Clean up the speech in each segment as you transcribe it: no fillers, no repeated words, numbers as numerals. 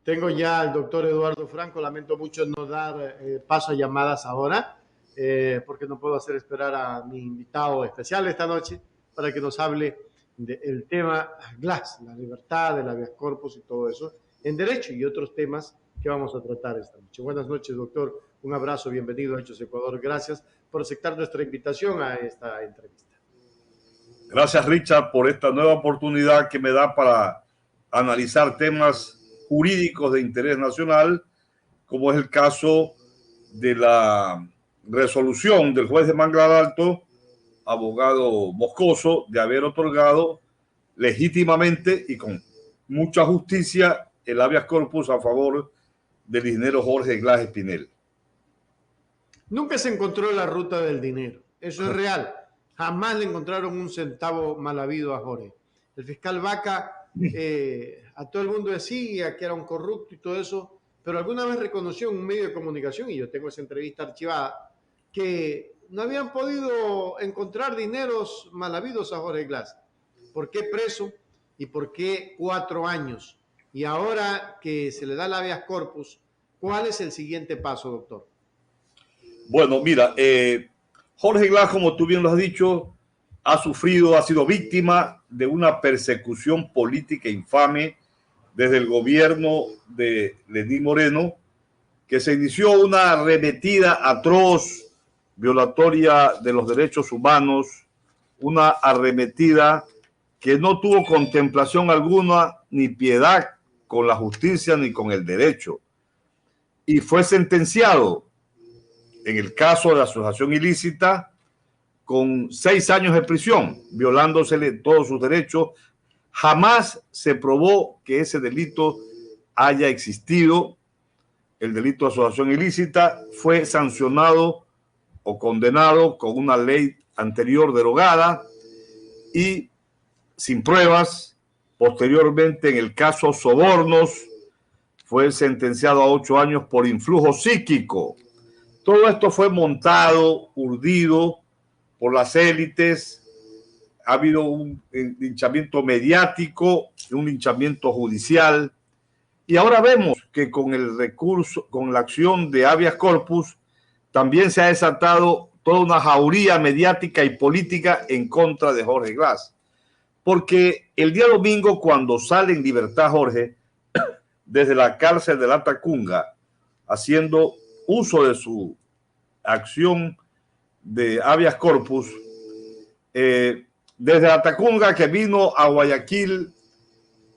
Tengo ya al doctor Eduardo Franco. Lamento mucho no dar paso a llamadas ahora, porque no puedo hacer esperar a mi invitado especial esta noche para que nos hable del tema GLAS, la libertad, del habeas corpus y todo eso, en derecho y otros temas que vamos a tratar esta noche. Buenas noches, doctor. Un abrazo, bienvenido a Hechos Ecuador. Gracias por aceptar nuestra invitación a esta entrevista. Gracias, Richard, por esta nueva oportunidad que me da para analizar temas jurídicos de interés nacional, como es el caso de la resolución del juez de Manglar Alto, abogado Moscoso, de haber otorgado legítimamente y con mucha justicia el habeas corpus a favor del ingeniero Jorge Glas Espinel. Nunca se encontró la ruta del dinero, eso es real. Jamás le encontraron un centavo mal habido a Jorge. El fiscal Vaca a todo el mundo decía que era un corrupto y todo eso, pero alguna vez reconoció en un medio de comunicación, y yo tengo esa entrevista archivada, que no habían podido encontrar dineros mal habidos a Jorge Glas. ¿Por qué preso y por qué 4 años? Y ahora que se le da el habeas corpus, ¿cuál es el siguiente paso, doctor? Bueno, mira, Jorge Glas, como tú bien lo has dicho, ha sido víctima de una persecución política infame desde el gobierno de Lenín Moreno, que se inició una arremetida atroz, violatoria de los derechos humanos, una arremetida que no tuvo contemplación alguna ni piedad con la justicia ni con el derecho. Y fue sentenciado, en el caso de asociación ilícita, con 6 años de prisión, violándosele todos sus derechos. Jamás se probó que ese delito haya existido. El delito de asociación ilícita fue sancionado o condenado con una ley anterior derogada y sin pruebas. Posteriormente, en el caso Sobornos, fue sentenciado a 8 años por influjo psíquico. Todo esto fue montado, urdido por las élites. Ha habido un linchamiento mediático, un linchamiento judicial. Y ahora vemos que con el recurso, con la acción de habeas corpus, también se ha desatado toda una jauría mediática y política en contra de Jorge Glas. Porque el día domingo, cuando sale en libertad Jorge, desde la cárcel de la Tacunga, haciendo uso de su acción de habeas corpus, desde la Tacunga, que vino a Guayaquil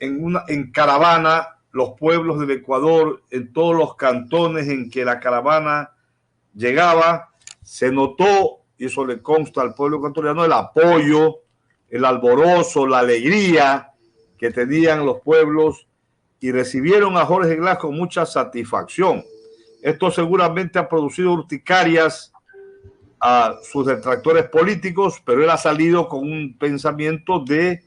en caravana, los pueblos del Ecuador, en todos los cantones en que la caravana llegaba, se notó, y eso le consta al pueblo ecuatoriano, el apoyo, el alborozo, la alegría que tenían los pueblos, y recibieron a Jorge Glas con mucha satisfacción. Esto seguramente ha producido urticarias a sus detractores políticos, pero él ha salido con un pensamiento de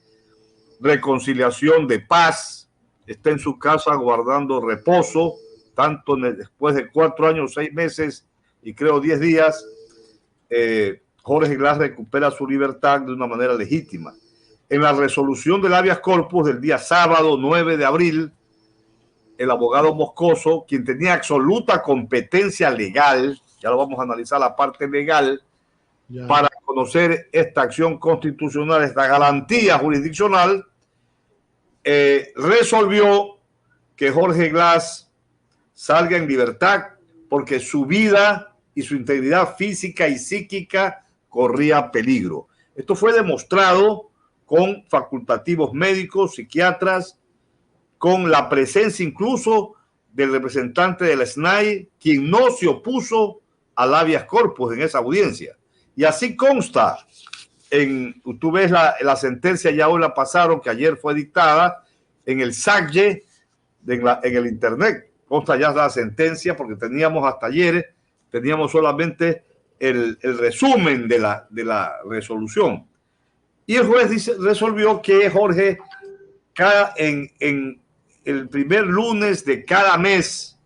reconciliación, de paz. Está en su casa guardando reposo, tanto después de 4 años, 6 meses y creo 10 días, Jorge Glas recupera su libertad de una manera legítima. En la resolución del habeas corpus del día sábado 9 de abril, el abogado Moscoso, quien tenía absoluta competencia legal, ya lo vamos a analizar la parte legal, para conocer esta acción constitucional, esta garantía jurisdiccional, resolvió que Jorge Glas salga en libertad porque su vida y su integridad física y psíquica corría peligro. Esto fue demostrado con facultativos médicos, psiquiatras, con la presencia incluso del representante del SNAI, quien no se opuso al habeas corpus en esa audiencia. Y así consta, tú ves la sentencia, ya hoy la pasaron, que ayer fue dictada, en el SACYE, en el internet, consta ya la sentencia, porque teníamos hasta ayer, teníamos solamente el resumen de la resolución. Y el juez resolvió que Jorge, en el primer lunes de cada mes,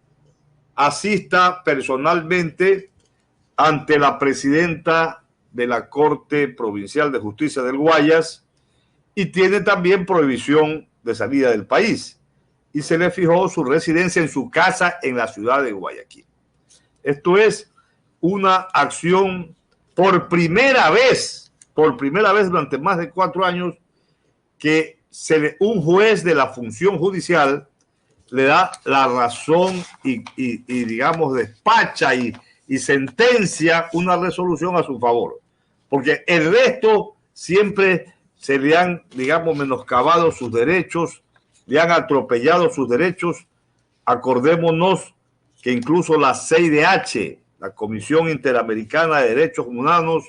asista personalmente ante la presidenta de la Corte Provincial de Justicia del Guayas, y tiene también prohibición de salida del país. y se le fijó su residencia en su casa en la ciudad de Guayaquil. Esto es una acción por primera vez durante más de 4 años que un juez de la función judicial le da la razón y digamos, despacha y sentencia una resolución a su favor. Porque el resto siempre se le han, digamos, menoscabado sus derechos, le han atropellado sus derechos. Acordémonos que incluso la CIDH, la Comisión Interamericana de Derechos Humanos,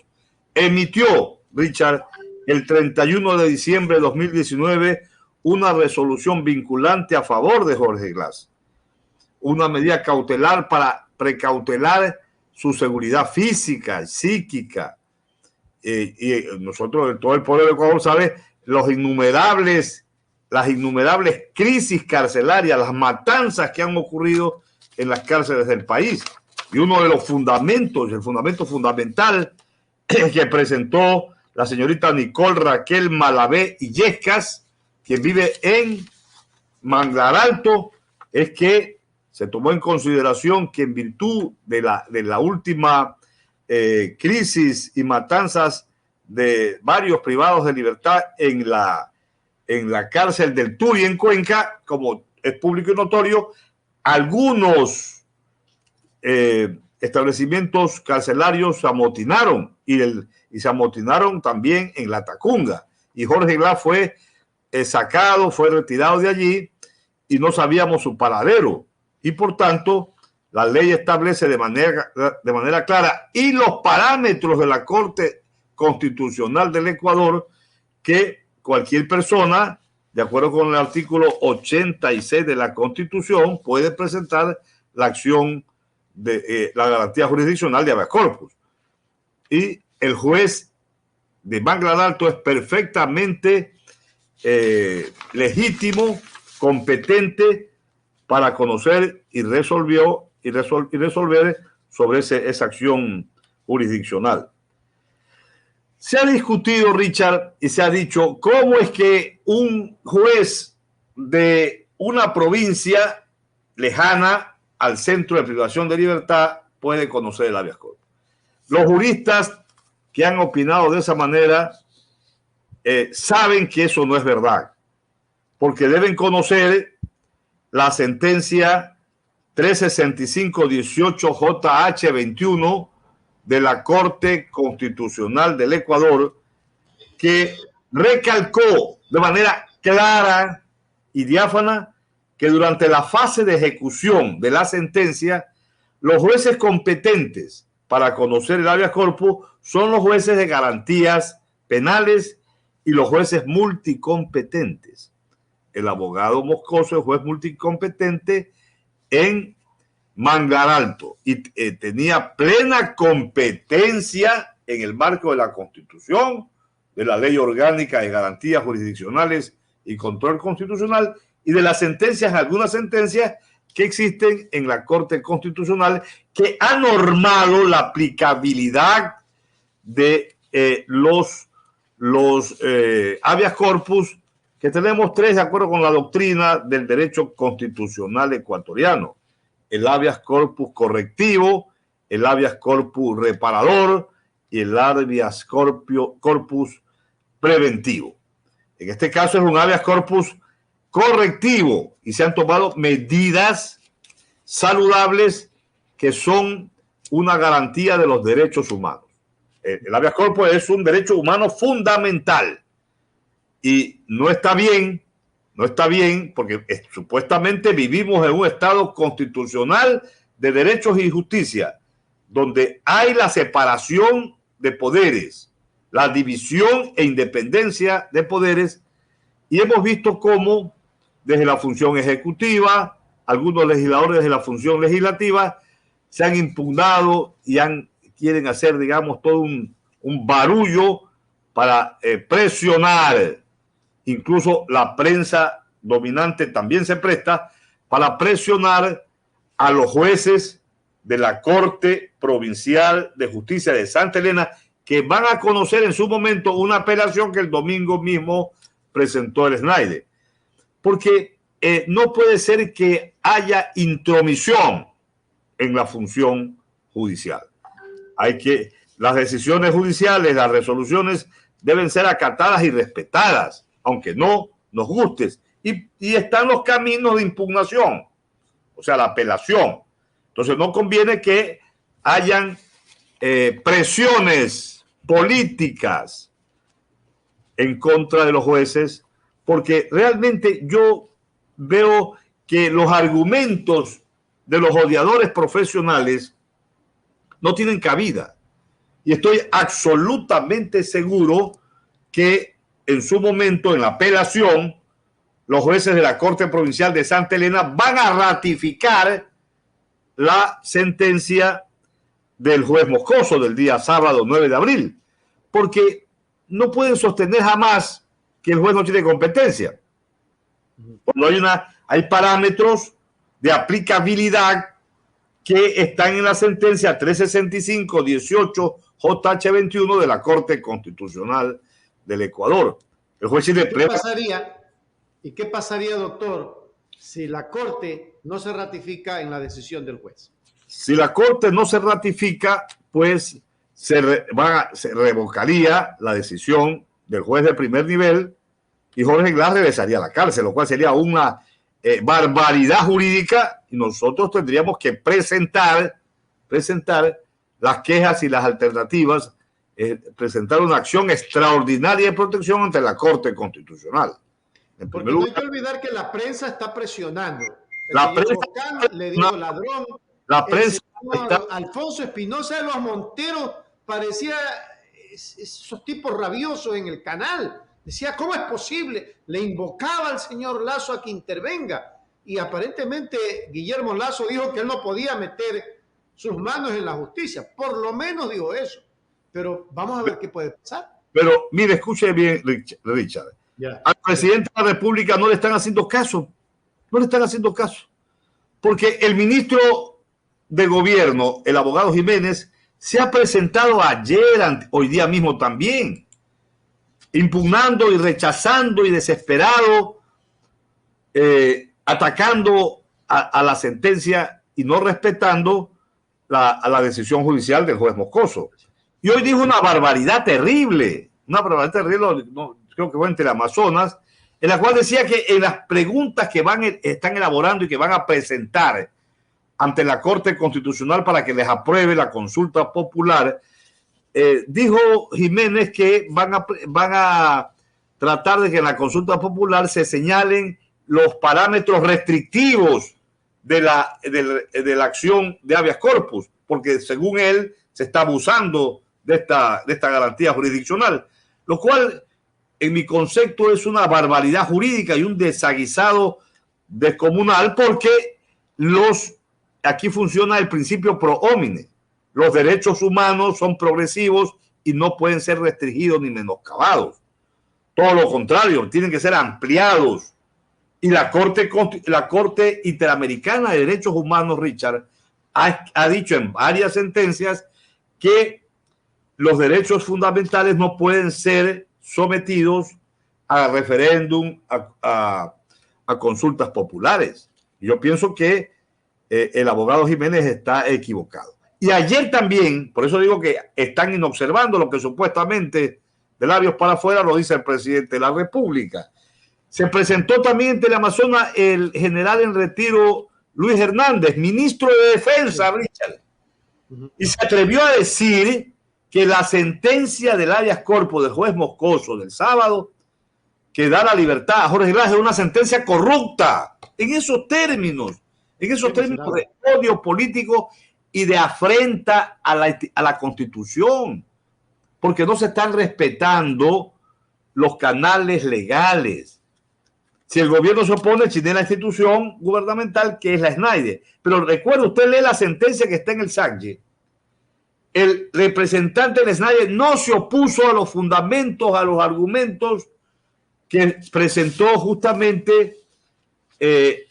emitió, Richard, el 31 de diciembre de 2019, una resolución vinculante a favor de Jorge Glass. Una medida cautelar para precautelar su seguridad física y psíquica. Y nosotros, todo el pueblo de Ecuador sabe las innumerables crisis carcelarias, las matanzas que han ocurrido en las cárceles del país. Y uno de los fundamentos, el fundamento fundamental que presentó la señorita Nicole Raquel Malavé Illescas, quien vive en Manglar Alto, es que se tomó en consideración que en virtud de la última crisis y matanzas de varios privados de libertad en la cárcel del Turi en Cuenca, como es público y notorio, algunos establecimientos carcelarios se amotinaron y se amotinaron también en La Tacunga. Y Jorge Glass fue sacado, fue retirado de allí y no sabíamos su paradero. Y por tanto, la ley establece de manera clara y los parámetros de la Corte Constitucional del Ecuador que cualquier persona, de acuerdo con el artículo 86 de la Constitución, puede presentar la acción de la garantía jurisdiccional de habeas corpus. Y el juez de Manglar Alto es perfectamente legítimo, competente para conocer y resolver sobre esa acción jurisdiccional. Se ha discutido, Richard, y se ha dicho cómo es que un juez de una provincia lejana al centro de privación de libertad puede conocer el habeas corpus. Los juristas que han opinado de esa manera saben que eso no es verdad, porque deben conocer la sentencia 365-18 JH21 de la Corte Constitucional del Ecuador, que recalcó de manera clara y diáfana que durante la fase de ejecución de la sentencia, los jueces competentes para conocer el habeas corpus son los jueces de garantías penales y los jueces multicompetentes. El abogado Moscoso es juez multicompetente en Manglar Alto y tenía plena competencia en el marco de la Constitución, de la Ley Orgánica de Garantías Jurisdiccionales y Control Constitucional y de las sentencias, algunas sentencias que existen en la Corte Constitucional que han normado la aplicabilidad de los habeas corpus, que tenemos 3 de acuerdo con la doctrina del derecho constitucional ecuatoriano: el habeas corpus correctivo, el habeas corpus reparador y el habeas corpus preventivo. En este caso es un habeas corpus correctivo y se han tomado medidas saludables que son una garantía de los derechos humanos. El habeas corpus es un derecho humano fundamental y no está bien porque supuestamente vivimos en un estado constitucional de derechos y justicia, donde hay la separación de poderes, la división e independencia de poderes, y hemos visto cómo desde la función ejecutiva, algunos legisladores de la función legislativa se han impugnado y quieren hacer, digamos, todo un barullo para presionar. Incluso la prensa dominante también se presta para presionar a los jueces de la Corte Provincial de Justicia de Santa Elena, que van a conocer en su momento una apelación que el domingo mismo presentó el SNAIDE. Porque no puede ser que haya intromisión en la función judicial. Las decisiones judiciales, las resoluciones deben ser acatadas y respetadas, aunque no nos gustes. Y están los caminos de impugnación, o sea, la apelación. Entonces no conviene que hayan presiones políticas en contra de los jueces, porque realmente yo veo que los argumentos de los odiadores profesionales no tienen cabida. Y estoy absolutamente seguro que en su momento, en la apelación, los jueces de la Corte Provincial de Santa Elena van a ratificar la sentencia del juez Moscoso del día sábado 9 de abril, porque no pueden sostener jamás que el juez no tiene competencia. Cuando hay parámetros de aplicabilidad que están en la sentencia 365-18 JH21 de la Corte Constitucional del Ecuador. El juez tiene ¿Y qué pasaría, doctor, si la Corte no se ratifica en la decisión del juez? Si la Corte no se ratifica, pues se revocaría la decisión del juez de primer nivel y Jorge Glass regresaría a la cárcel, lo cual sería una barbaridad jurídica, y nosotros tendríamos que presentar las quejas y las alternativas, presentar una acción extraordinaria de protección ante la Corte Constitucional. Porque no hay que olvidar que la prensa está presionando. La prensa le dijo ladrón. La prensa Alfonso Espinosa de los Monteros parecía esos tipos rabiosos en el canal. Decía, ¿cómo es posible? Le invocaba al señor Lazo a que intervenga. Y aparentemente Guillermo Lazo dijo que él no podía meter sus manos en la justicia. Por lo menos dijo eso. Pero vamos a ver qué puede pasar. Pero mire, escuche bien, Richard. Al presidente de la República no le están haciendo caso. No le están haciendo caso. Porque el ministro de Gobierno, el abogado Jiménez, se ha presentado ayer, hoy día mismo también, impugnando y rechazando y desesperado, atacando a la sentencia y no respetando a la decisión judicial del juez Moscoso. Y hoy dijo una barbaridad terrible, no, creo que fue en Teleamazonas, en la cual decía que en las preguntas que están elaborando y que van a presentar ante la Corte Constitucional para que les apruebe la consulta popular, dijo Jiménez que van a tratar de que en la consulta popular se señalen los parámetros restrictivos de la acción de habeas corpus, porque según él se está abusando de esta garantía jurisdiccional, lo cual en mi concepto es una barbaridad jurídica y un desaguisado descomunal, porque aquí funciona el principio pro homine. Los derechos humanos son progresivos y no pueden ser restringidos ni menoscabados. Todo lo contrario, tienen que ser ampliados. Y la Corte Interamericana de Derechos Humanos, Richard, ha dicho en varias sentencias que los derechos fundamentales no pueden ser sometidos a referéndum, a consultas populares. Yo pienso que el abogado Jiménez está equivocado. Y ayer también, por eso digo que están inobservando lo que supuestamente de labios para afuera lo dice el presidente de la República. Se presentó también en Teleamazonas el general en retiro Luis Hernández, ministro de Defensa, Richard, y se atrevió a decir que la sentencia del habeas corpus del juez Moscoso del sábado, que da la libertad a Jorge Glass, es una sentencia corrupta, en esos términos de odio político y de afrenta a la Constitución, porque no se están respetando los canales legales. Si el gobierno se opone, tiene la institución gubernamental que es la SNAIDE. Pero recuerda, usted lee la sentencia que está en el SACYE. El representante del SNAIDE no se opuso a los fundamentos, a los argumentos que presentó justamente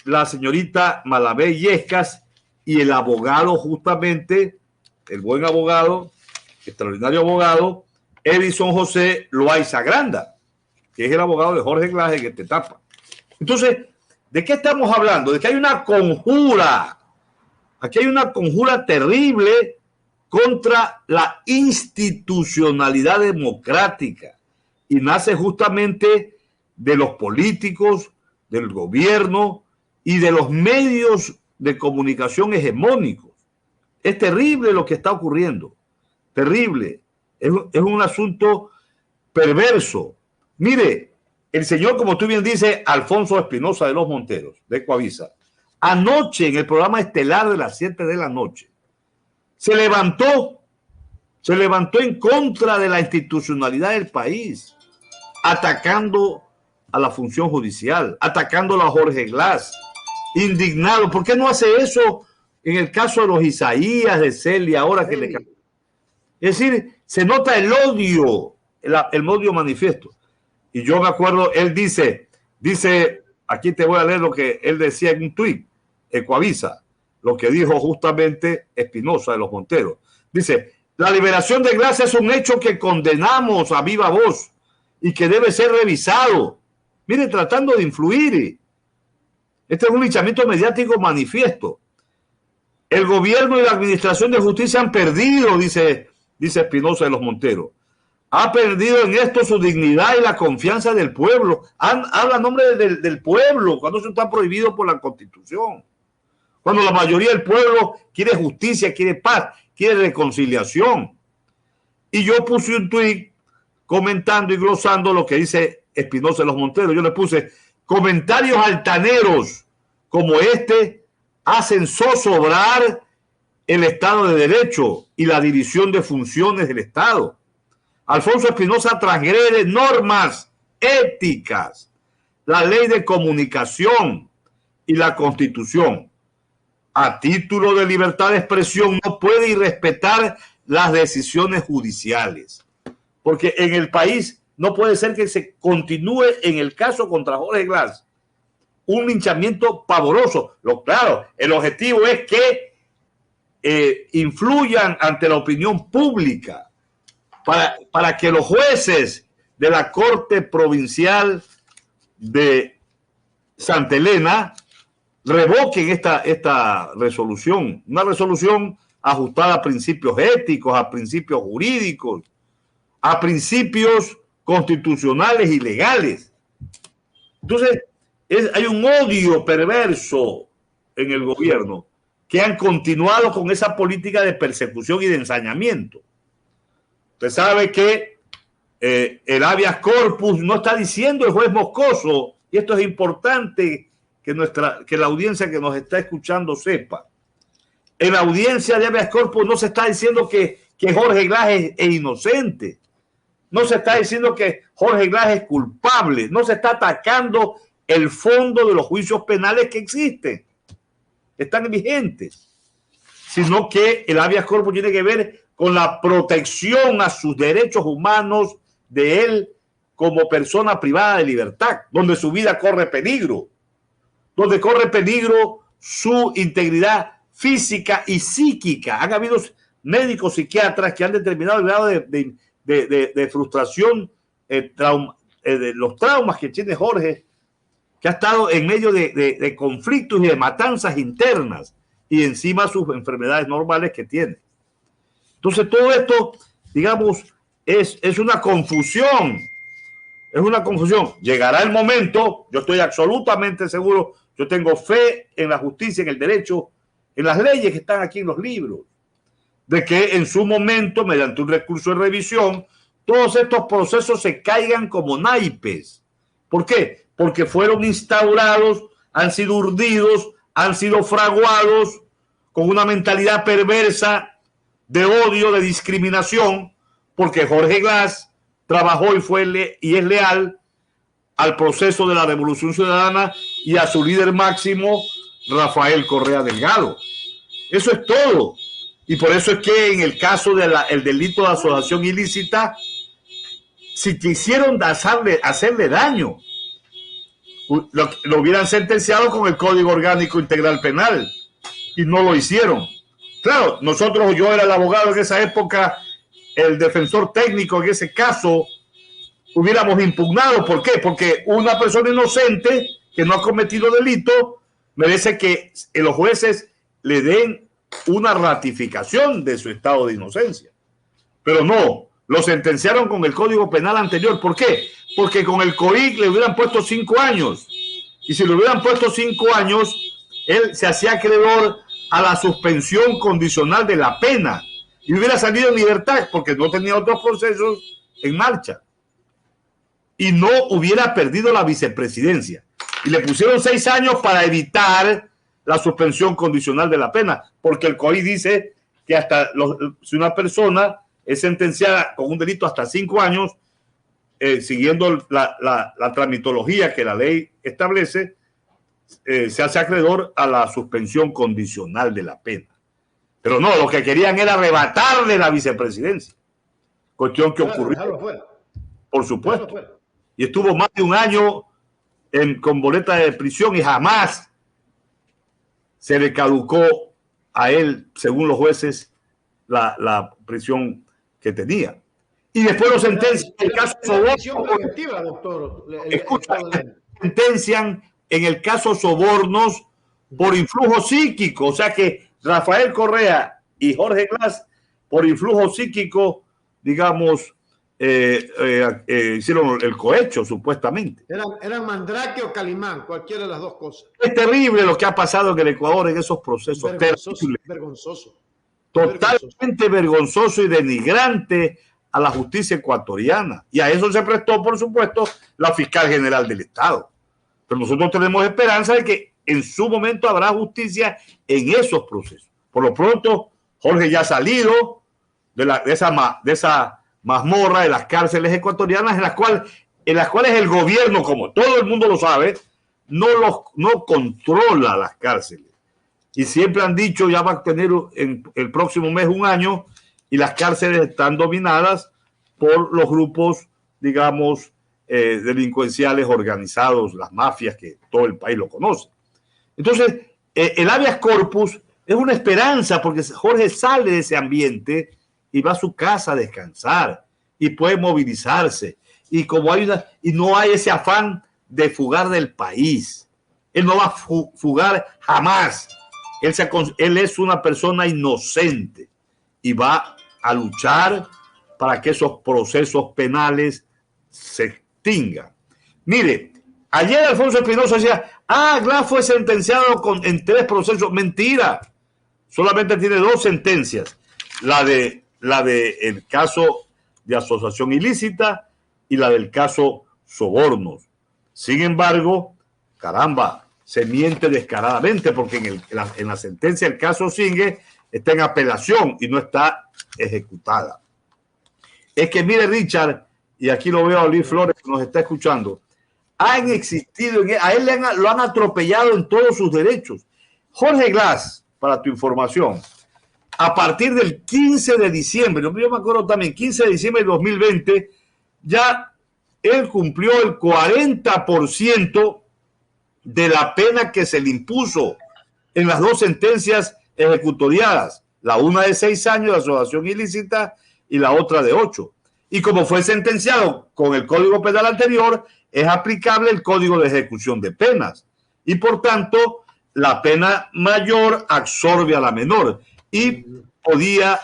la señorita Malabé Yescas y el abogado, justamente, el buen abogado, extraordinario abogado, Edison José Loaiza Granda, que es el abogado de Jorge Glass en esta etapa. Entonces, ¿De qué estamos hablando? De que hay una conjura. Aquí hay una conjura terrible contra la institucionalidad democrática y nace justamente de los políticos, del gobierno y de los medios de comunicación hegemónicos. Es terrible lo que está ocurriendo, terrible. Es un asunto perverso. Mire, el señor, como tú bien dices, Alfonso Espinosa de los Monteros, de Ecuavisa, anoche en el programa estelar de las 7 de la noche, se levantó en contra de la institucionalidad del país, atacando a la función judicial, atacando a Jorge Glass, indignado. ¿Por qué no hace eso en el caso de los Isaías, de Celia, ahora que le... Es decir, se nota el odio, el odio manifiesto. Y yo me acuerdo, él dice, aquí te voy a leer lo que él decía en un tuit, Ecuavisa, lo que dijo justamente Espinosa de los Monteros. Dice, la liberación de Glass es un hecho que condenamos a viva voz y que debe ser revisado. Mire, tratando de influir. Este es un linchamiento mediático manifiesto. El gobierno y la administración de justicia han perdido, dice Espinosa de los Monteros. Ha perdido en esto su dignidad y la confianza del pueblo. Habla en nombre del pueblo, cuando eso está prohibido por la Constitución. Cuando la mayoría del pueblo quiere justicia, quiere paz, quiere reconciliación. Y yo puse un tuit comentando y glosando lo que dice Espinosa de los Monteros. Yo le puse, comentarios altaneros como este hacen zozobrar el Estado de Derecho y la división de funciones del Estado. Alfonso Espinosa transgrede normas éticas, la ley de comunicación y la Constitución. A título de libertad de expresión no puede irrespetar las decisiones judiciales. Porque en el país no puede ser que se continúe en el caso contra Jorge Glass un linchamiento pavoroso. Claro, el objetivo es que influyan ante la opinión pública para que los jueces de la Corte Provincial de Santa Elena revoquen esta resolución, una resolución ajustada a principios éticos, a principios jurídicos, a principios constitucionales y legales. Entonces, hay un odio perverso en el gobierno que han continuado con esa política de persecución y de ensañamiento. Usted sabe que el habeas corpus no está diciendo el juez Moscoso, y esto es importante que la audiencia que nos está escuchando sepa. En la audiencia de habeas corpus no se está diciendo que Jorge Glass es inocente. No se está diciendo que Jorge Glass es culpable. No se está atacando el fondo de los juicios penales que existen. Están vigentes. Sino que el habeas corpus tiene que ver con la protección a sus derechos humanos de él como persona privada de libertad, donde su vida corre peligro, donde corre peligro su integridad física y psíquica. Han habido médicos psiquiatras que han determinado el grado de frustración, de los traumas que tiene Jorge, que ha estado en medio de conflictos y de matanzas internas, y encima sus enfermedades normales que tiene. Entonces todo esto, digamos, es una confusión. Es una confusión. Llegará el momento, yo estoy absolutamente seguro, yo tengo fe en la justicia, en el derecho, en las leyes que están aquí en los libros, de que en su momento, mediante un recurso de revisión, todos estos procesos se caigan como naipes. ¿Por qué? Porque fueron instaurados, han sido urdidos, han sido fraguados con una mentalidad perversa de odio, de discriminación, porque Jorge Glass trabajó y es leal al proceso de la Revolución Ciudadana y a su líder máximo, Rafael Correa Delgado. Eso es todo. Y por eso es que en el caso del delito de asociación ilícita, si quisieron hacerle daño, lo hubieran sentenciado con el Código Orgánico Integral Penal, y no lo hicieron. Claro, yo era el abogado en esa época, el defensor técnico en ese caso, hubiéramos impugnado. ¿Por qué? Porque una persona inocente que no ha cometido delito, merece que los jueces le den una ratificación de su estado de inocencia. Pero no, lo sentenciaron con el Código Penal anterior. ¿Por qué? Porque con el COIC le hubieran puesto 5 años. Y si le hubieran puesto 5 años, él se hacía acreedor a la suspensión condicional de la pena y hubiera salido en libertad porque no tenía otros procesos en marcha. Y no hubiera perdido la vicepresidencia. Y le pusieron 6 años para evitar la suspensión condicional de la pena, porque el COI dice que si una persona es sentenciada con un delito hasta 5 años, siguiendo la tramitología que la ley establece, se hace acreedor a la suspensión condicional de la pena. Pero no, lo que querían era arrebatarle la vicepresidencia. Cuestión que ocurrió, por supuesto. Y estuvo más de un año con boleta de prisión y jamás se le caducó a él, según los jueces, la prisión que tenía. Y después lo sentencian en el caso sobornos. Sentencian en el caso sobornos por influjo psíquico. O sea que Rafael Correa y Jorge Glass, por influjo psíquico, digamos, hicieron el cohecho, supuestamente. Eran Mandrake o Calimán, cualquiera de las dos cosas. Es terrible lo que ha pasado en el Ecuador en esos procesos. Vergonzoso. Totalmente vergonzoso y denigrante a la justicia ecuatoriana. Y a eso se prestó, por supuesto, la fiscal general del Estado. Pero nosotros tenemos esperanza de que en su momento habrá justicia en esos procesos. Por lo pronto, Jorge ya ha salido de esa mazmorra de las cárceles ecuatorianas, en las cuales el gobierno, como todo el mundo lo sabe, no controla las cárceles. Y siempre han dicho, ya va a tener en el próximo mes 1 año, y las cárceles están dominadas por los grupos, digamos, delincuenciales organizados, las mafias que todo el país lo conoce. Entonces, el habeas corpus es una esperanza porque Jorge sale de ese ambiente y va a su casa a descansar y puede movilizarse. Y como y no hay ese afán de fugar del país. Él no va a fugar jamás. Él es una persona inocente y va a luchar para que esos procesos penales se extingan. Mire, ayer Alfonso Espinosa decía, Glass fue sentenciado en 3 procesos. Mentira. Solamente tiene 2 sentencias. La de el caso de asociación ilícita y la del caso sobornos. Sin embargo, caramba, se miente descaradamente porque en la sentencia el caso Singue está en apelación y no está ejecutada. Es que mire, Richard, y aquí lo veo a Luis Flores que nos está escuchando, han existido, a él lo han atropellado en todos sus derechos. Jorge Glass, para tu información, a partir del 15 de diciembre, yo me acuerdo también, 15 de diciembre de 2020, ya él cumplió el 40% de la pena que se le impuso en las 2 sentencias ejecutoriadas, la una de 6 años de asociación ilícita y la otra de 8. Y como fue sentenciado con el Código Penal anterior, es aplicable el Código de Ejecución de Penas. Y por tanto, la pena mayor absorbe a la menor. Y podía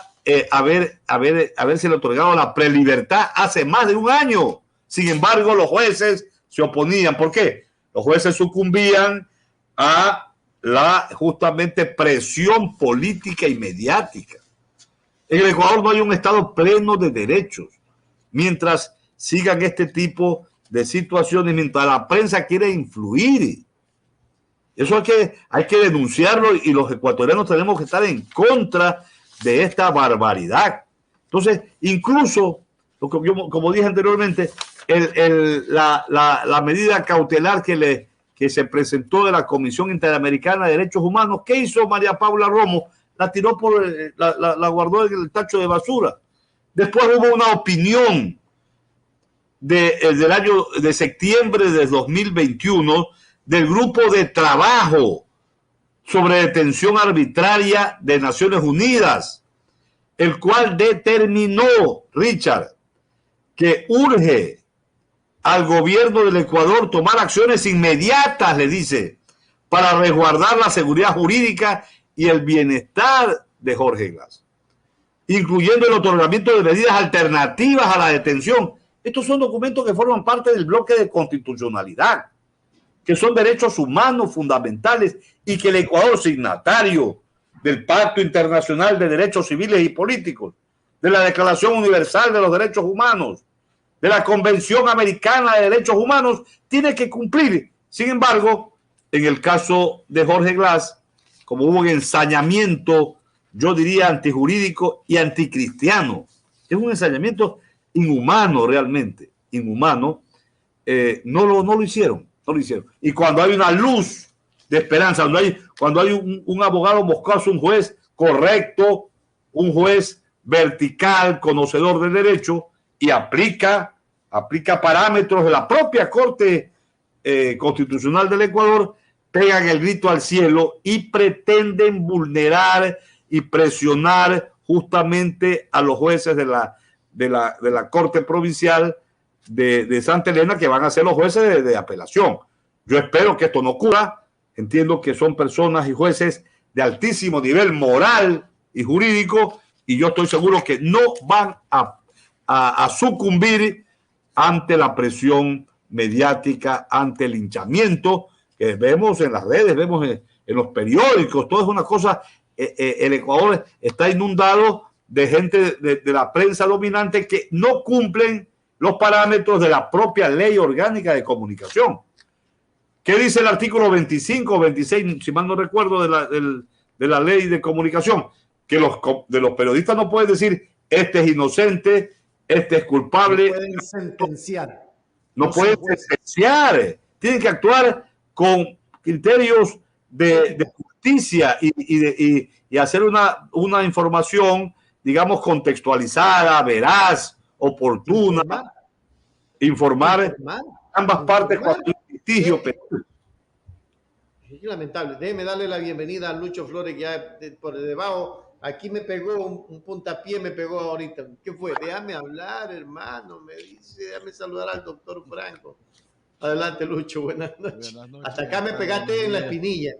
haberse le otorgado la prelibertad hace más de 1 año. Sin embargo, los jueces se oponían. ¿Por qué? Los jueces sucumbían a la justamente presión política y mediática. En el Ecuador no hay un Estado pleno de derechos. Mientras sigan este tipo de situaciones, mientras la prensa quiere influir. Eso hay que denunciarlo y los ecuatorianos tenemos que estar en contra de esta barbaridad. Entonces, incluso, como dije anteriormente, la medida cautelar que se presentó de la Comisión Interamericana de Derechos Humanos, ¿qué hizo María Paula Romo? La tiró la guardó en el tacho de basura. Después hubo una opinión del año de septiembre de 2021 del grupo de trabajo sobre detención arbitraria de Naciones Unidas, el cual determinó, Richard, que urge al gobierno del Ecuador tomar acciones inmediatas, le dice, para resguardar la seguridad jurídica y el bienestar de Jorge Glass, incluyendo el otorgamiento de medidas alternativas a la detención. Estos son documentos que forman parte del bloque de constitucionalidad, que son derechos humanos fundamentales y que el Ecuador, signatario del Pacto Internacional de Derechos Civiles y Políticos, de la Declaración Universal de los Derechos Humanos, de la Convención Americana de Derechos Humanos, tiene que cumplir. Sin embargo, en el caso de Jorge Glass, como hubo un ensañamiento, yo diría antijurídico y anticristiano, es un ensañamiento inhumano realmente, inhumano, no lo hicieron. Y cuando hay una luz de esperanza, cuando hay un abogado moscoso, un juez correcto, un juez vertical, conocedor del derecho, y aplica parámetros de la propia Corte Constitucional del Ecuador, pegan el grito al cielo y pretenden vulnerar y presionar justamente a los jueces de la Corte Provincial de Santa Elena, que van a ser los jueces de apelación. Yo espero que esto no ocurra. Entiendo que son personas y jueces de altísimo nivel moral y jurídico, y yo estoy seguro que no van a sucumbir ante la presión mediática, ante el linchamiento que vemos en las redes, vemos en los periódicos. Todo es una cosa. El Ecuador está inundado de gente de la prensa dominante que no cumplen los parámetros de la propia ley orgánica de comunicación. ¿Qué dice el artículo 25 o 26, si mal no recuerdo, de la ley de comunicación? Que los periodistas no pueden decir este es inocente, este es culpable. No pueden sentenciar. No pueden sentenciar. Tienen que actuar con criterios de justicia y hacer una información, digamos, contextualizada, veraz, oportuna, informar ambas partes con litigio. Es lamentable. Déjeme darle la bienvenida a Lucho Flores, que ya por debajo, aquí me pegó un puntapié, me pegó ahorita. ¿Qué fue? Déjame hablar, hermano, me dice, déjame saludar al doctor Franco. Adelante, Lucho, buenas noches. Buenas noches. Hasta acá me pegaste en la espinilla.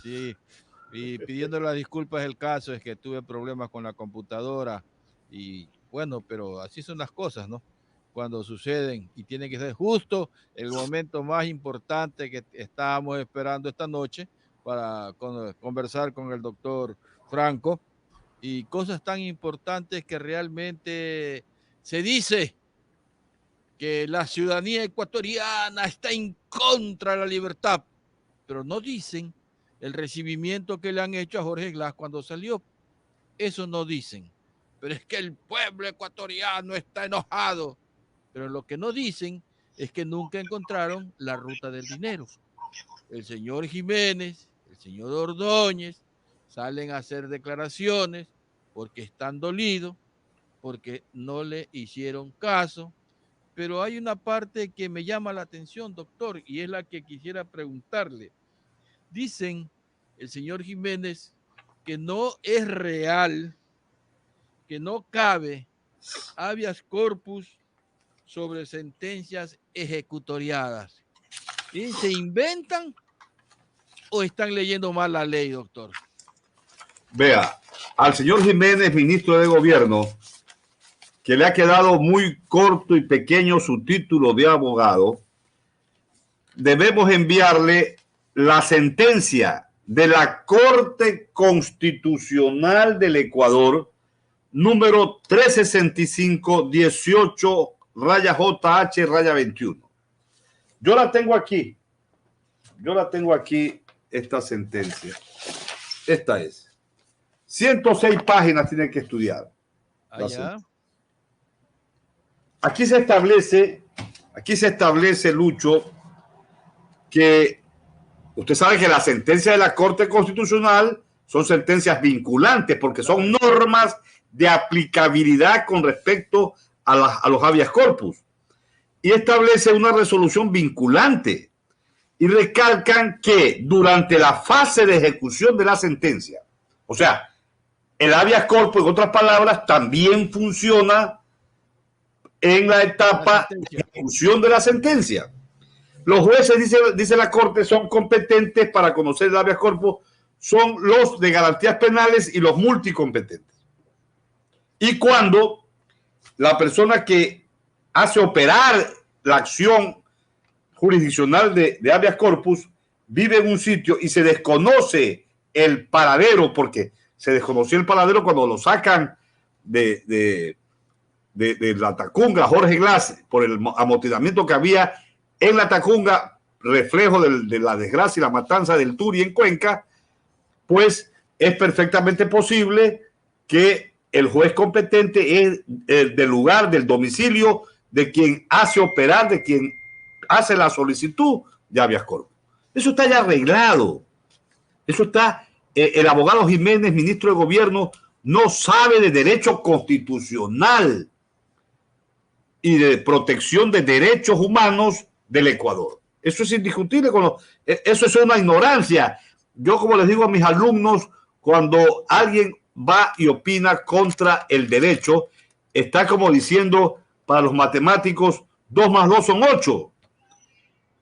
Sí, y pidiendo las disculpas, el caso es que tuve problemas con la computadora y bueno, pero así son las cosas, ¿no? Cuando suceden, y tiene que ser justo el momento más importante que estábamos esperando esta noche para conversar con el doctor Franco, y cosas tan importantes que realmente se dice que la ciudadanía ecuatoriana está en contra de la libertad, pero no dicen el recibimiento que le han hecho a Jorge Glass cuando salió. Eso no dicen. Pero es que el pueblo ecuatoriano está enojado. Pero lo que no dicen es que nunca encontraron la ruta del dinero. El señor Jiménez, el señor Ordóñez salen a hacer declaraciones porque están dolidos, porque no le hicieron caso. Pero hay una parte que me llama la atención, doctor, y es la que quisiera preguntarle. Dicen el señor Jiménez que no es real, que no cabe habeas corpus sobre sentencias ejecutoriadas. ¿Se inventan o están leyendo mal la ley, doctor? Vea, al señor Jiménez, ministro de Gobierno, que le ha quedado muy corto y pequeño su título de abogado, debemos enviarle la sentencia de la Corte Constitucional del Ecuador, número 365-18-JH-21. Yo la tengo aquí. Esta sentencia. Esta es. 106 páginas tienen que estudiar. Aquí se establece, Lucho, que usted sabe que las sentencias de la Corte Constitucional son sentencias vinculantes porque son normas de aplicabilidad con respecto a los habeas corpus. Y establece una resolución vinculante. Y recalcan que durante la fase de ejecución de la sentencia, o sea, el habeas corpus, en otras palabras, también funciona en la etapa de ejecución de la sentencia. Los jueces, dice la Corte, son competentes para conocer el habeas corpus, son los de garantías penales y los multicompetentes. Y cuando la persona que hace operar la acción jurisdiccional de habeas corpus vive en un sitio y se desconoce el paradero, porque se desconoció el paradero cuando lo sacan de la Tacunga, Jorge Glass, por el amotinamiento que había en la Tacunga, reflejo de la desgracia y la matanza del Turi en Cuenca, pues es perfectamente posible que el juez competente es del lugar, del domicilio de quien hace operar, de quien hace la solicitud de habeas corpus. Eso está ya arreglado. Eso está, el abogado Jiménez, ministro de Gobierno, no sabe de derecho constitucional y de protección de derechos humanos del Ecuador. Eso es indiscutible. Eso es una ignorancia. Yo, como les digo a mis alumnos, cuando alguien va y opina contra el derecho, está como diciendo para los matemáticos 2 más 2 son 8.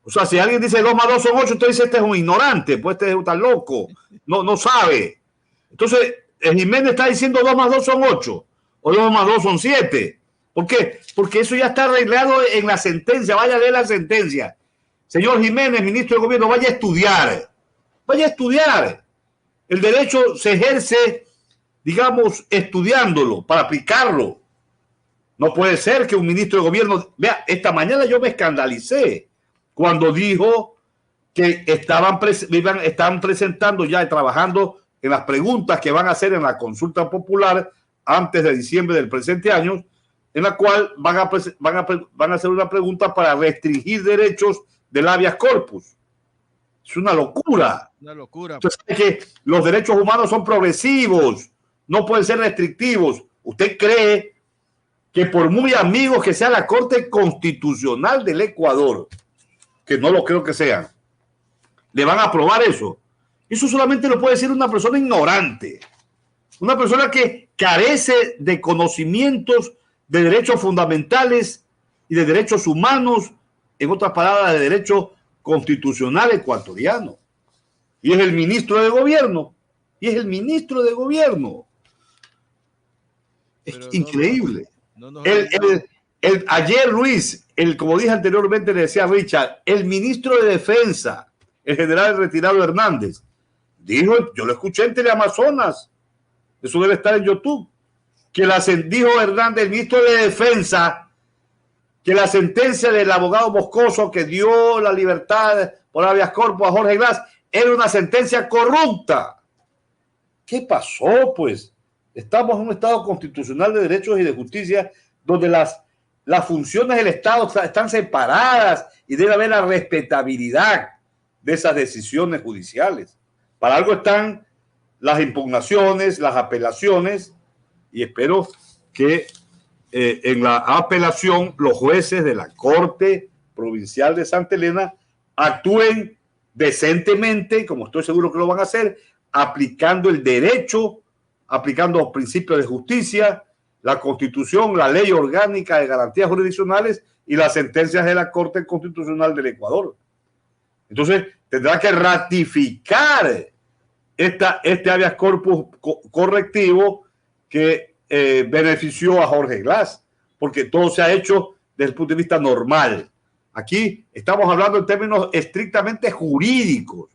O sea, si alguien dice 2 más 2 son 8, usted dice este es un ignorante, pues este está loco, no sabe. Entonces, el Jiménez está diciendo 2 más 2 son 8 o 2 más 2 son 7. ¿Por qué? Porque eso ya está arreglado en la sentencia. Vaya a leer la sentencia. Señor Jiménez, ministro de Gobierno, vaya a estudiar. Vaya a estudiar. El derecho se ejerce, digamos, estudiándolo para aplicarlo. No puede ser que un ministro de Gobierno... Vea, esta mañana yo me escandalicé cuando dijo que estaban presentando ya y trabajando en las preguntas que van a hacer en la consulta popular antes de diciembre del presente año, en la cual van a hacer una pregunta para restringir derechos del habeas corpus. Es una locura. Una locura. Entonces, es que los derechos humanos son progresivos, no pueden ser restrictivos. ¿Usted cree que por muy amigos que sea la Corte Constitucional del Ecuador, que no lo creo que sean, le van a aprobar eso? Eso solamente lo puede decir una persona ignorante, una persona que carece de conocimientos de derechos fundamentales y de derechos humanos, en otras palabras, de derecho constitucional ecuatoriano. Y es el ministro de Gobierno. Y es el ministro de Gobierno. Es increíble. Ayer, Luis, como dije anteriormente, le decía a Richard, el ministro de Defensa, el general retirado Hernández, dijo, yo lo escuché en Teleamazonas, eso debe estar en YouTube, que dijo Hernández, el ministro de Defensa, que la sentencia del abogado Moscoso que dio la libertad por habeas corpus a Jorge Glass era una sentencia corrupta. ¿Qué pasó, pues? Estamos en un Estado constitucional de derechos y de justicia donde las funciones del Estado están separadas y debe haber la respetabilidad de esas decisiones judiciales. Para algo están las impugnaciones, las apelaciones, y espero que en la apelación los jueces de la Corte Provincial de Santa Elena actúen decentemente, como estoy seguro que lo van a hacer, aplicando el derecho, aplicando los principios de justicia, la Constitución, la Ley Orgánica de Garantías Jurisdiccionales y las sentencias de la Corte Constitucional del Ecuador. Entonces, tendrá que ratificar este habeas corpus correctivo que benefició a Jorge Glass, porque todo se ha hecho desde el punto de vista normal. Aquí estamos hablando en términos estrictamente jurídicos,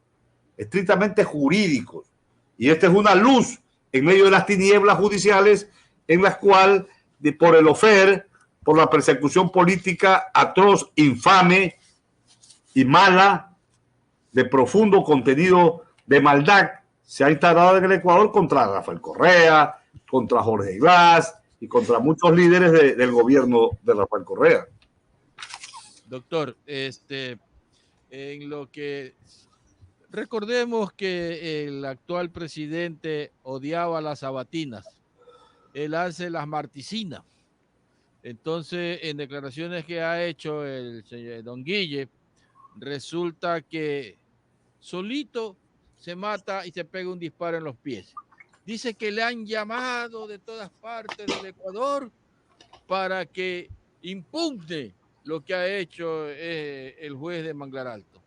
y esta es una luz en medio de las tinieblas judiciales en las cuales, por el OFER, por la persecución política atroz, infame y mala, de profundo contenido de maldad, se ha instalado en el Ecuador contra Rafael Correa, contra Jorge Glass y contra muchos líderes del gobierno de Rafael Correa. Doctor, en lo que recordemos que el actual presidente odiaba las sabatinas, él hace las martisinas. Entonces, en declaraciones que ha hecho el señor don Guille, resulta que solito se mata y se pega un disparo en los pies. Dice que le han llamado de todas partes del Ecuador para que impugne lo que ha hecho el juez de Manglar Alto,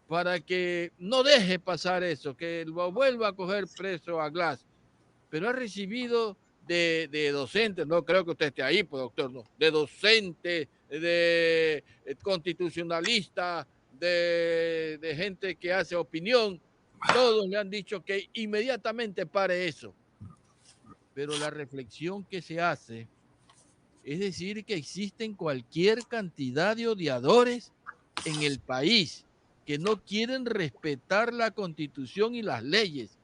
para que no deje pasar eso, que lo vuelva a coger preso a Glass. Pero ha recibido de docentes, no creo que usted esté ahí, pues doctor, no, de docente, de constitucionalista, de gente que hace opinión, todos le han dicho que inmediatamente pare eso. Pero la reflexión que se hace es decir que existen cualquier cantidad de odiadores en el país que no quieren respetar la Constitución y las leyes.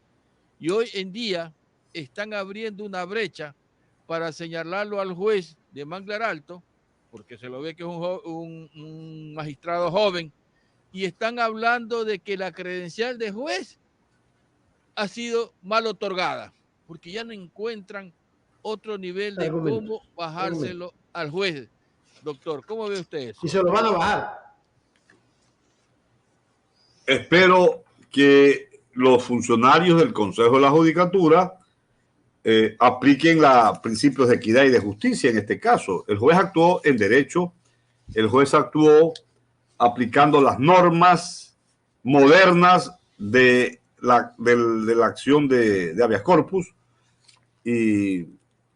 Y hoy en día están abriendo una brecha para señalarlo al juez de Manglar Alto, porque se lo ve que es un magistrado joven, y están hablando de que la credencial de juez ha sido mal otorgada, porque ya no encuentran otro nivel de cómo bajárselo al juez. Doctor, ¿cómo ve usted eso? Y se lo van a bajar. Espero que los funcionarios del Consejo de la Judicatura apliquen los principios de equidad y de justicia en este caso. El juez actuó en derecho, el juez actuó aplicando las normas modernas de la acción de habeas corpus, y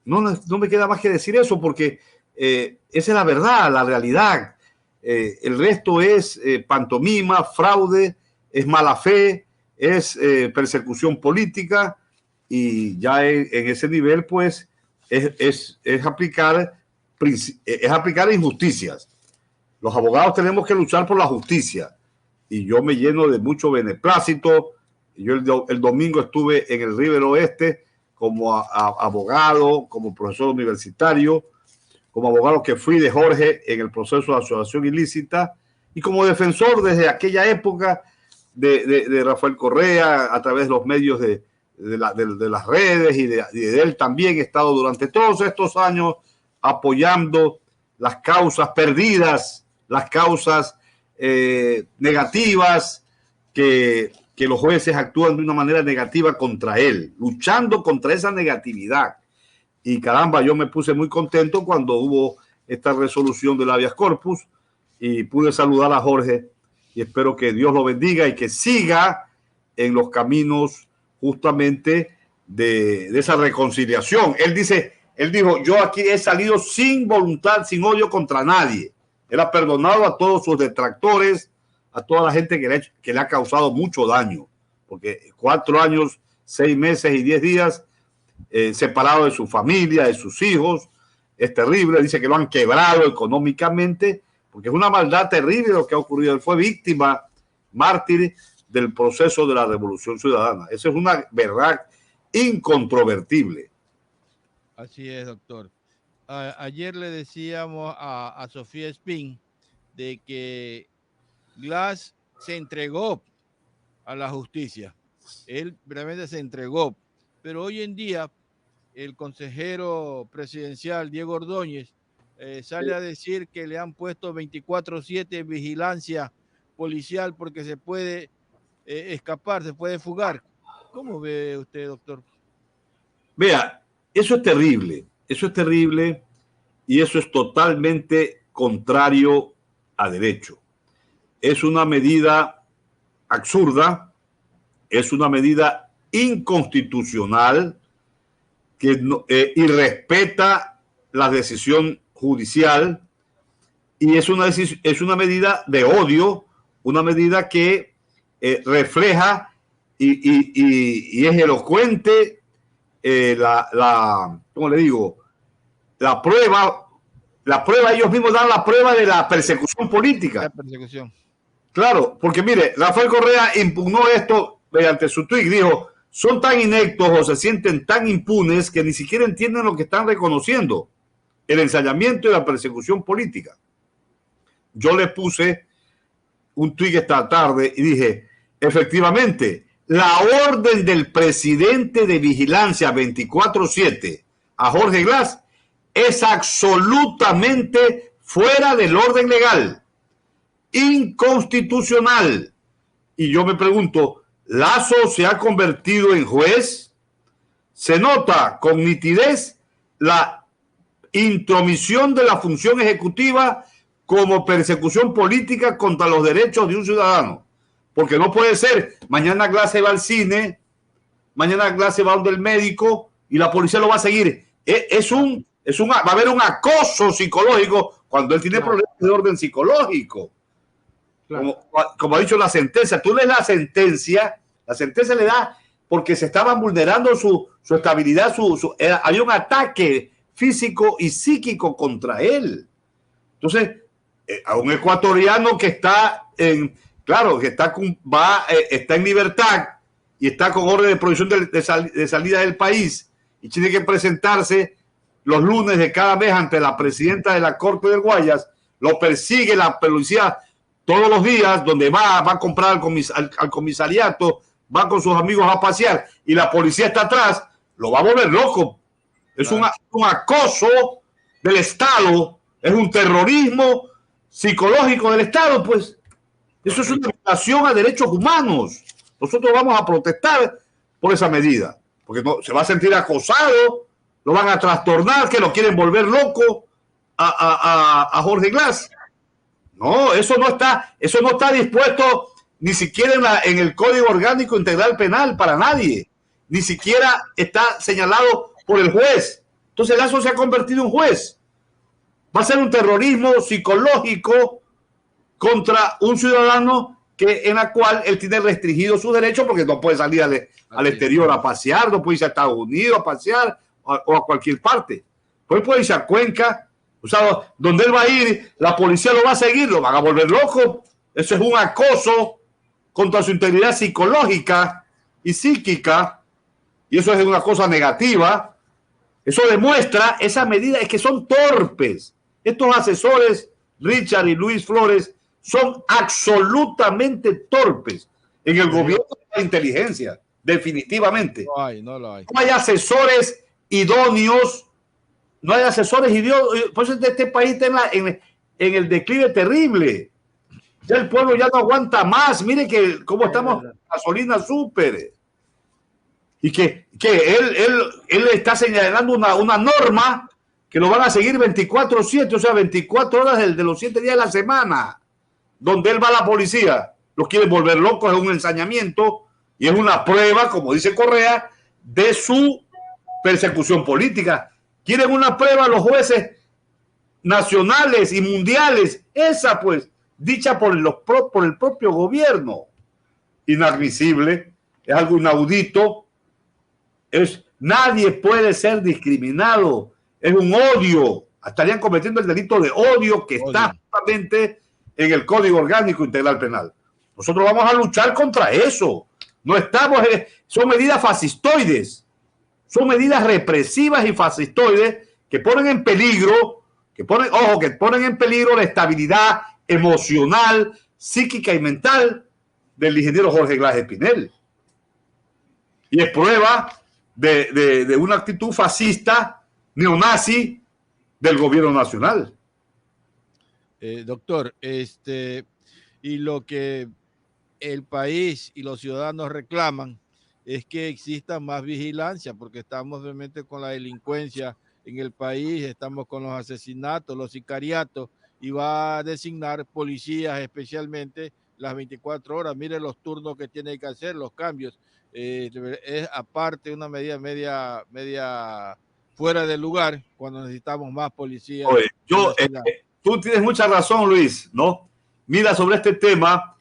no me queda más que decir eso, porque esa es la verdad, la realidad. El resto es pantomima, fraude, es mala fe, es persecución política, y ya en ese nivel pues es aplicar injusticias. Los abogados tenemos que luchar por la justicia, y yo me lleno de mucho beneplácito. Yo el domingo estuve en el River Oeste como abogado, como profesor universitario, como abogado que fui de Jorge en el proceso de asociación ilícita, y como defensor desde aquella época de Rafael Correa a través de los medios de las redes, y de él también he estado durante todos estos años apoyando las causas perdidas, las causas negativas que los jueces actúan de una manera negativa contra él, luchando contra esa negatividad. Y caramba, yo me puse muy contento cuando hubo esta resolución del habeas corpus, y pude saludar a Jorge, y espero que Dios lo bendiga y que siga en los caminos justamente de esa reconciliación. Él dijo, yo aquí he salido sin voluntad, sin odio contra nadie. Él ha perdonado a todos sus detractores, a toda la gente que le ha causado mucho daño, porque 4 años, 6 meses y 10 días separado de su familia, de sus hijos, es terrible. Dice que lo han quebrado económicamente, porque es una maldad terrible lo que ha ocurrido. Él fue víctima, mártir del proceso de la Revolución Ciudadana. Esa es una verdad incontrovertible. Así es, doctor. Ayer le decíamos a Sofía Spin de que Glass se entregó a la justicia. Él realmente se entregó. Pero hoy en día el consejero presidencial Diego Ordóñez sale a decir que le han puesto 24/7 vigilancia policial porque se puede escapar, se puede fugar. ¿Cómo ve usted, doctor? Vea, eso es terrible, y eso es totalmente contrario a derecho. Es una medida absurda, es una medida inconstitucional que irrespeta la decisión judicial, y es una medida de odio, una medida que refleja y es elocuente ¿cómo le digo? La prueba, ellos mismos dan la prueba de la persecución política. La persecución. Claro, porque mire, Rafael Correa impugnó esto mediante su tuit, dijo, son tan ineptos o se sienten tan impunes que ni siquiera entienden lo que están reconociendo, el ensayamiento y la persecución política. Yo le puse un tuit esta tarde y dije, efectivamente, la orden del presidente de vigilancia 24/7 a Jorge Glass es absolutamente fuera del orden legal, inconstitucional. Y yo me pregunto, ¿Lazo se ha convertido en juez? Se nota con nitidez intromisión de la función ejecutiva como persecución política contra los derechos de un ciudadano. Porque no puede ser, mañana Glass se va al cine, mañana Glass se va donde el médico y la policía lo va a seguir. Va a haber un acoso psicológico cuando él tiene problemas de orden psicológico. Como ha dicho la sentencia, tú lees la sentencia le da porque se estaban vulnerando su estabilidad, había un ataque físico y psíquico contra él. Entonces, a un ecuatoriano que está está en libertad y está con orden de prohibición de salida del país y tiene que presentarse los lunes de cada mes ante la presidenta de la Corte del Guayas, lo persigue la policía todos los días, donde va a comprar al comisariato, va con sus amigos a pasear y la policía está atrás, lo va a volver loco. Es un acoso del Estado, es un terrorismo psicológico del Estado, pues. Eso es una violación a derechos humanos. Nosotros vamos a protestar por esa medida, porque se va a sentir acosado, lo van a trastornar, que lo quieren volver loco a Jorge Glass. No, eso no está dispuesto ni siquiera en el Código Orgánico Integral Penal para nadie. Ni siquiera está señalado por el juez. Entonces Lazo se ha convertido en juez. Va a ser un terrorismo psicológico contra un ciudadano en la cual él tiene restringido su derecho porque no puede salir al exterior a pasear, no puede irse a Estados Unidos a pasear o a cualquier parte. Pues puede irse a Cuenca, o sea, donde él va a ir, la policía lo va a seguir, lo van a volver loco. Eso es un acoso contra su integridad psicológica y psíquica, y eso es una cosa negativa. Eso demuestra, esa medida es que son torpes. Estos asesores, Richard y Luis Flores, son absolutamente torpes en el gobierno de la inteligencia, definitivamente. No hay asesores idóneos, no hay asesores idóneos. Por eso este país está en el declive terrible. Ya el pueblo ya no aguanta más. Mire cómo estamos con gasolina súper. Y que él está señalando una norma que lo van a seguir 24/7, o sea, 24 horas de los 7 días de la semana. Donde él va a la policía, los quiere volver locos, es un ensañamiento y es una prueba, como dice Correa, de su persecución política. Quieren una prueba los jueces nacionales y mundiales, esa pues, dicha por el propio gobierno. Inadmisible, es algo inaudito, nadie puede ser discriminado, es un odio, estarían cometiendo el delito de odio que está justamente en el Código Orgánico Integral Penal. Nosotros vamos a luchar contra eso. No estamos, son medidas fascistoides, son medidas represivas y fascistoides que ponen en peligro, que ponen en peligro la estabilidad emocional, psíquica y mental del ingeniero Jorge Glass Espinel. Y es prueba de una actitud fascista, neonazi del gobierno nacional. Doctor, y lo que el país y los ciudadanos reclaman es que exista más vigilancia, porque estamos realmente con la delincuencia en el país, estamos con los asesinatos, los sicariatos, y va a designar policías especialmente las 24 horas. Mire los turnos que tiene que hacer, los cambios. Es aparte una medida media fuera de lugar cuando necesitamos más policías. Oye, tú tienes mucha razón, Luis, ¿no? Mira, sobre este tema,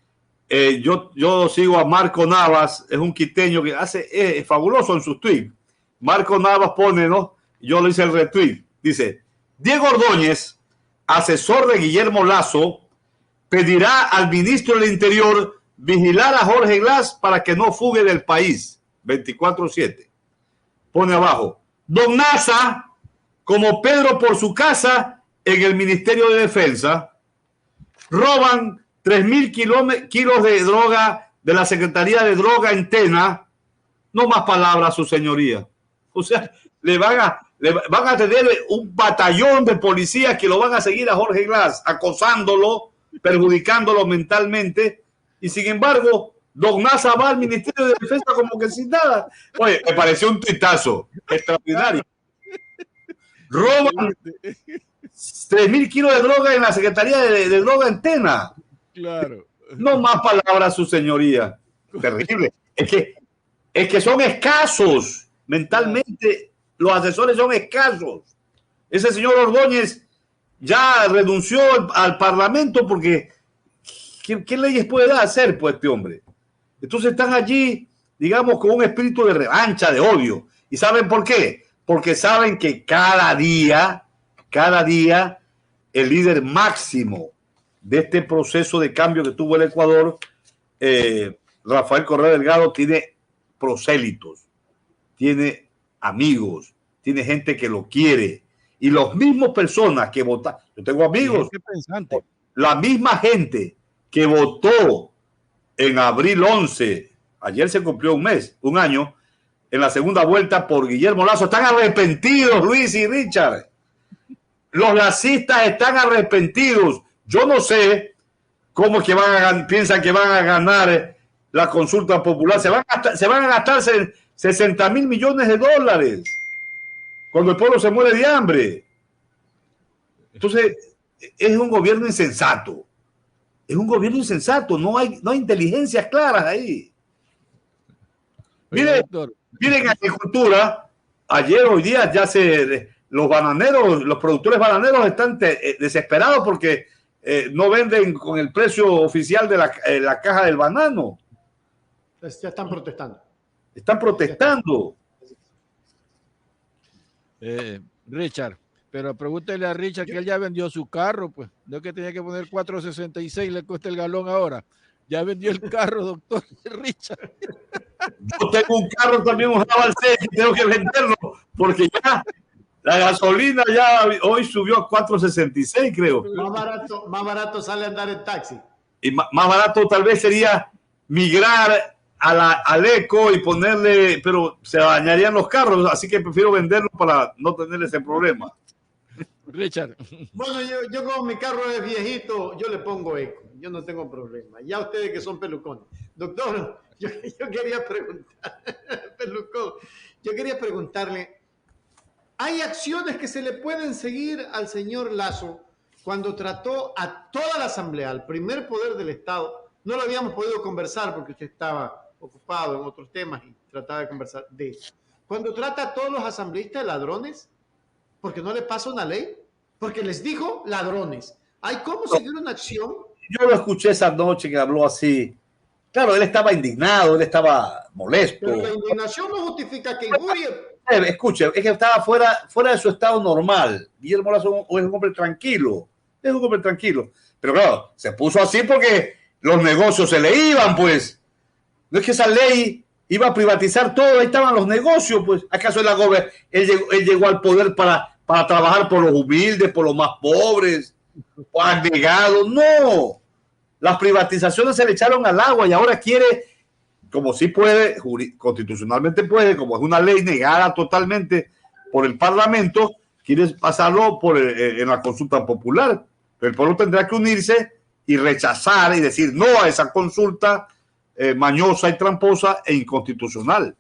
yo sigo a Marco Navas, es un quiteño que es fabuloso en sus tweets. Marco Navas pone, ¿no? Yo le hice el retweet. Dice, Diego Ordóñez, asesor de Guillermo Lazo, pedirá al ministro del Interior vigilar a Jorge Glass para que no fugue del país. 24/7. Pone abajo, Don Nasa, como Pedro por su casa en el Ministerio de Defensa, roban 3.000 kilos de droga de la Secretaría de Droga en Tena. No más palabras, su señoría. O sea, le van a tener un batallón de policías que lo van a seguir a Jorge Glass, acosándolo, perjudicándolo mentalmente, y sin embargo, Don Nasa va al Ministerio de Defensa como que sin nada. Oye, me pareció un tuitazo extraordinario. Roban 3.000 kilos de droga en la Secretaría de Droga en Tena. Claro. No más palabras, su señoría. Terrible. Es que son escasos. Mentalmente, los asesores son escasos. Ese señor Ordóñez ya renunció al Parlamento porque ¿qué leyes puede hacer pues este hombre? Entonces están allí, digamos, con un espíritu de revancha, de odio. ¿Y saben por qué? Porque saben que cada día el líder máximo de este proceso de cambio que tuvo el Ecuador, Rafael Correa Delgado, tiene prosélitos, tiene amigos, tiene gente que lo quiere. Y las mismas personas que votaron, yo tengo amigos, la misma gente que votó en abril 11, ayer se cumplió un año, en la segunda vuelta por Guillermo Lasso, están arrepentidos, Luis y Richard. Los lacistas están arrepentidos. Yo no sé cómo es que piensan que van a ganar la consulta popular. Se van a gastar 60.000 millones de dólares cuando el pueblo se muere de hambre. Entonces, es un gobierno insensato. Es un gobierno insensato. No hay inteligencias claras ahí. Miren agricultura. Hoy día los bananeros, los productores bananeros están desesperados porque no venden con el precio oficial de la caja del banano. Ya están protestando. Están protestando. Richard, pero pregúntele a Richard que él ya vendió su carro, pues. No es que tenía que poner 4.66, le cuesta el galón ahora. Ya vendió el carro, doctor Richard. Yo tengo un carro también, un Jabalcé, y tengo que venderlo porque ya la gasolina ya hoy subió a 4.66, creo. Más barato sale andar en taxi. Y más barato tal vez sería migrar al eco y ponerle, pero se dañarían los carros, así que prefiero venderlo para no tener ese problema. Richard. Bueno, yo como mi carro es viejito, yo le pongo eco, yo no tengo problema. Ya ustedes que son pelucones. Doctor, yo quería preguntar, pelucón, yo quería preguntarle, ¿hay acciones que se le pueden seguir al señor Lasso cuando trató a toda la Asamblea, al primer poder del Estado? No lo habíamos podido conversar porque usted estaba ocupado en otros temas y trataba de conversar de eso. Cuando trata a todos los asambleístas de ladrones, porque no le pasa una ley, porque les dijo ladrones. ¿Hay cómo seguir una acción? Yo lo escuché esa noche que habló así. Claro, él estaba indignado, él estaba molesto. Pero la indignación no justifica que injurie. Escuche, es que estaba fuera de su estado normal. Guillermo Lasso es un hombre tranquilo. Es un hombre tranquilo. Pero claro, se puso así porque los negocios se le iban, pues. No es que esa ley iba a privatizar todo, ahí estaban los negocios, pues. ¿Acaso él llegó al poder para trabajar por los humildes, por los más pobres, por agregados? No. Las privatizaciones se le echaron al agua y ahora quiere, como sí puede, constitucionalmente puede, como es una ley negada totalmente por el Parlamento, quiere pasarlo en la consulta popular. Pero el pueblo tendrá que unirse y rechazar y decir no a esa consulta mañosa y tramposa e inconstitucional.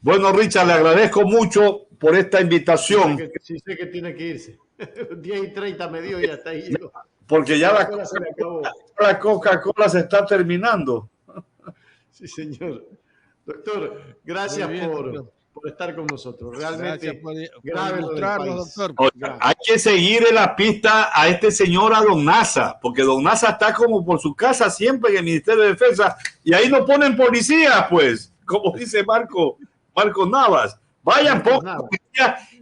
Bueno, Richard, le agradezco mucho por esta invitación. Sí sé que tiene que irse. 10:30 me dio y hasta ahí llegó. Porque ya la Coca-Cola se está terminando. Sí, señor. Doctor, gracias por estar con nosotros. Realmente por ilustrarnos, doctor. Hay que seguir en la pista a este señor, a Don Nasa, porque Don Nasa está como por su casa siempre en el Ministerio de Defensa y ahí no ponen policías, pues, como dice Marco Navas. Vayan,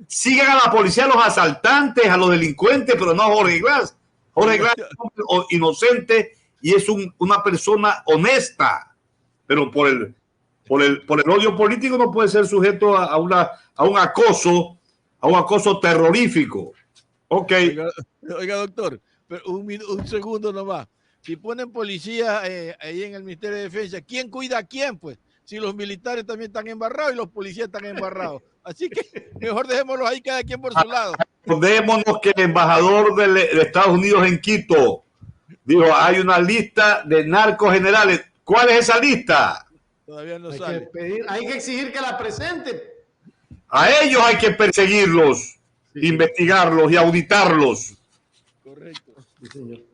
sigan a la policía, a los asaltantes, a los delincuentes, pero no a Jorge Glass. Jorge Glass es un inocente y es una persona honesta, pero por el odio político no puede ser sujeto a un acoso terrorífico. Ok. Oiga, doctor, pero un segundo nomás. Si ponen policía ahí en el Ministerio de Defensa, ¿quién cuida a quién, pues? Si los militares también están embarrados y los policías están embarrados. Así que mejor dejémoslos ahí cada quien por su lado. Recordémonos que el embajador de Estados Unidos en Quito dijo, hay una lista de narcos generales. ¿Cuál es esa lista? Todavía no sale. Hay que exigir que la presente. A ellos hay que perseguirlos, investigarlos y auditarlos. Correcto. Sí, señor.